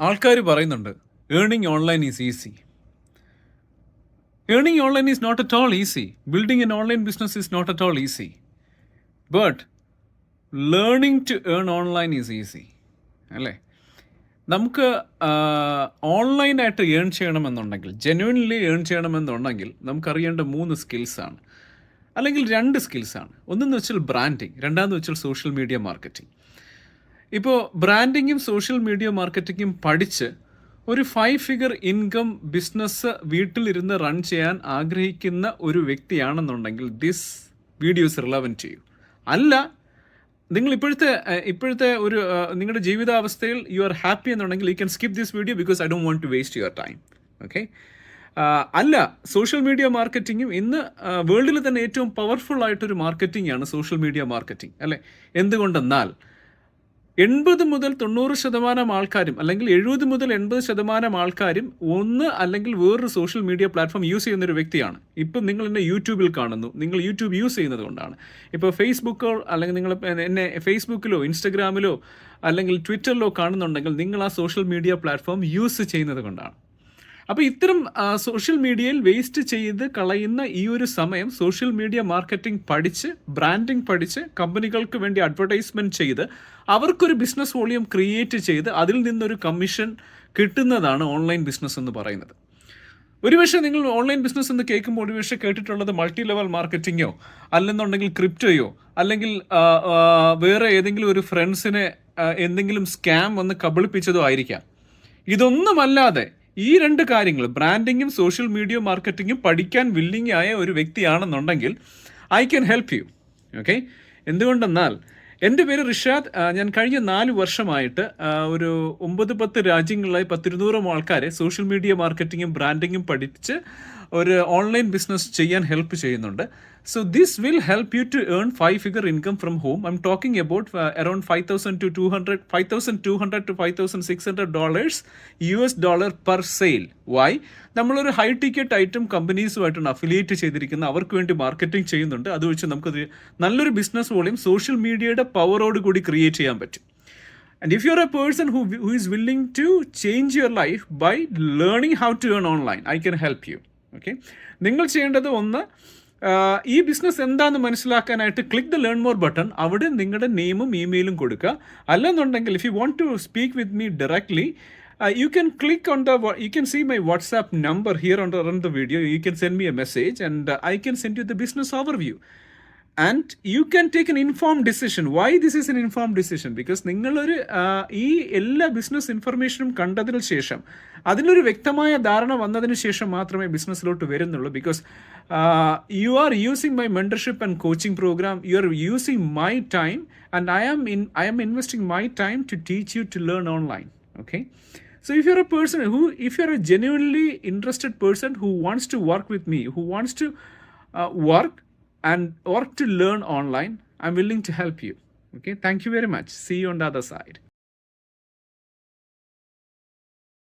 ആൾക്കാർ പറയുന്നുണ്ട് earning online is easy. Earning online is not at all easy. Building an online business is not at all easy. But learning to earn online is easy. അല്ലേ? നമുക്ക് ഓൺലൈനായിട്ട് earn ചെയ്യണമെന്നുണ്ടെങ്കിൽ, genuinely earn ചെയ്യണമെന്നുണ്ടെങ്കിൽ നമുക്കറിയേണ്ട 3 സ്കിൽസാണ്, അല്ലെങ്കിൽ 2 സ്കിൽസാണ്. ഒന്നെന്ന് വെച്ചാൽ ബ്രാൻഡിങ്, രണ്ടാമെന്ന് വെച്ചാൽ social media marketing. ഇപ്പോൾ ബ്രാൻഡിങ്ങും സോഷ്യൽ മീഡിയ മാർക്കറ്റിങ്ങും പഠിച്ച് ഒരു 5 ഫിഗർ ഇൻകം ബിസിനസ് വീട്ടിലിരുന്ന് റൺ ചെയ്യാൻ ആഗ്രഹിക്കുന്ന ഒരു വ്യക്തിയാണെന്നുണ്ടെങ്കിൽ this video is relevant to you. അല്ല, നിങ്ങൾ ഇപ്പോഴത്തെ ഒരു നിങ്ങളുടെ ജീവിതാവസ്ഥയിൽ യു ആർ ഹാപ്പി എന്നുണ്ടെങ്കിൽ you can skip this video because I don't want to waste your time. Okay, അല്ല, സോഷ്യൽ മീഡിയ മാർക്കറ്റിങ്ങും ഇന്ന് വേൾഡിൽ തന്നെ ഏറ്റവും പവർഫുൾ ആയിട്ടൊരു മാർക്കറ്റിംഗ് ആണ് സോഷ്യൽ മീഡിയ മാർക്കറ്റിംഗ്. അല്ലേ? എന്തുകൊണ്ടെന്നാൽ 80 മുതൽ 90% ആൾക്കാരും, അല്ലെങ്കിൽ 70 മുതൽ 80% ആൾക്കാരും ഒന്ന് അല്ലെങ്കിൽ വേറൊരു സോഷ്യൽ മീഡിയ പ്ലാറ്റ്ഫോം യൂസ് ചെയ്യുന്നൊരു വ്യക്തിയാണ്. ഇപ്പം നിങ്ങൾ എന്നെ യൂട്യൂബിൽ കാണുന്നു, നിങ്ങൾ യൂട്യൂബ് യൂസ് ചെയ്യുന്നത് കൊണ്ടാണ്. ഇപ്പോൾ ഫേസ്ബുക്കോ അല്ലെങ്കിൽ നിങ്ങൾ എന്നെ ഫേസ്ബുക്കിലോ ഇൻസ്റ്റഗ്രാമിലോ അല്ലെങ്കിൽ ട്വിറ്ററിലോ കാണുന്നുണ്ടെങ്കിൽ നിങ്ങൾ ആ സോഷ്യൽ മീഡിയ പ്ലാറ്റ്ഫോം യൂസ് ചെയ്യുന്നത് കൊണ്ടാണ്. അപ്പോൾ ഇത്തരം സോഷ്യൽ മീഡിയയിൽ വേസ്റ്റ് ചെയ്ത് കളയുന്ന ഈ ഒരു സമയം സോഷ്യൽ മീഡിയ മാർക്കറ്റിംഗ് പഠിച്ച്, ബ്രാൻഡിങ് പഠിച്ച്, കമ്പനികൾക്ക് വേണ്ടി അഡ്വർടൈസ്മെൻറ്റ് ചെയ്ത് അവർക്കൊരു ബിസിനസ് വോളിയം ക്രിയേറ്റ് ചെയ്ത് അതിൽ നിന്നൊരു കമ്മീഷൻ കിട്ടുന്നതാണ് ഓൺലൈൻ ബിസിനസ് എന്ന് പറയുന്നത്. ഒരുപക്ഷെ നിങ്ങൾ ഓൺലൈൻ ബിസിനസ് എന്ന് കേൾക്കുമ്പോൾ ഒരുപക്ഷെ കേട്ടിട്ടുള്ളത് മൾട്ടി ലെവൽ മാർക്കറ്റിങ്ങോ അല്ലെന്നുണ്ടെങ്കിൽ ക്രിപ്റ്റോയോ അല്ലെങ്കിൽ വേറെ ഏതെങ്കിലും ഒരു ഫ്രണ്ട്സിനെ എന്തെങ്കിലും സ്കാം വന്ന് കബളിപ്പിച്ചതോ ആയിരിക്കാം. ഇതൊന്നുമല്ലാതെ ഈ 2 കാര്യങ്ങൾ, ബ്രാൻഡിങ്ങും സോഷ്യൽ മീഡിയ മാർക്കറ്റിങ്ങും പഠിക്കാൻ വില്ലിങ് ആയ ഒരു വ്യക്തിയാണെന്നുണ്ടെങ്കിൽ I can help you. Okay, എന്തുകൊണ്ടെന്നാൽ എൻ്റെ പേര് റിഷാദ്. ഞാൻ കഴിഞ്ഞ 4 വർഷമായിട്ട് ഒരു 9-10 രാജ്യങ്ങളിലായി 100-200 ആൾക്കാരെ സോഷ്യൽ മീഡിയ മാർക്കറ്റിങ്ങും ബ്രാൻഡിങ്ങും പഠിച്ച് ഒരു ഓൺലൈൻ ബിസിനസ് ചെയ്യാൻ ഹെൽപ്പ് ചെയ്യുന്നുണ്ട്. So this will help you to earn 5 figure income from home. I'm talking about around $5,200 to $5,600 US$ per sale. Why? നമ്മളൊരു ഹൈ ടിക്കറ്റ് ഐറ്റം കമ്പനീസുമായിട്ടാണ് അഫിലിയേറ്റ് ചെയ്തിരിക്കുന്നത്. അവർക്ക് വേണ്ടി മാർക്കറ്റിംഗ് ചെയ്യുന്നുണ്ട്. അത് വെച്ച് നമുക്കത് നല്ലൊരു ബിസിനസ് വോളിയം സോഷ്യൽ മീഡിയയുടെ പവറോട് കൂടി ക്രിയേറ്റ് ചെയ്യാൻ പറ്റും. And if you're a person who is willing to change your life by learning how to earn online, I can help you. Okay, നിങ്ങൾ ചെയ്യേണ്ടത് ഒന്ന്, ഈ ബിസിനസ് എന്താണെന്ന് മനസ്സിലാക്കാനായിട്ട് click the learn more button. അവിടെ നിങ്ങളുടെ നെയിമും ഇമെയിലും കൊടുക്കുക. അല്ലെന്നുണ്ടെങ്കിൽ if you want to speak with me directly, you can click on you can see my WhatsApp number here on the video. You can send me a message and I can send you the business overview. And you can take an informed decision. Why this is an informed decision? Because നിങ്ങളൊരു ഈ എല്ലാ business ഇൻഫർമേഷനും കണ്ടതിന് ശേഷം, അതിനൊരു വ്യക്തമായ ധാരണ വന്നതിന് ശേഷം മാത്രമേ ബിസിനസ്സിലോട്ട് വരുന്നുള്ളൂ. Because you are using my mentorship and coaching program. You are using my time and I am investing my time to teach you to learn online. Okay? So if you're a person if you're a genuinely interested person who wants to work with me, who wants to work to learn online, I'm willing to help you. Okay, thank you very much. See you on the other side.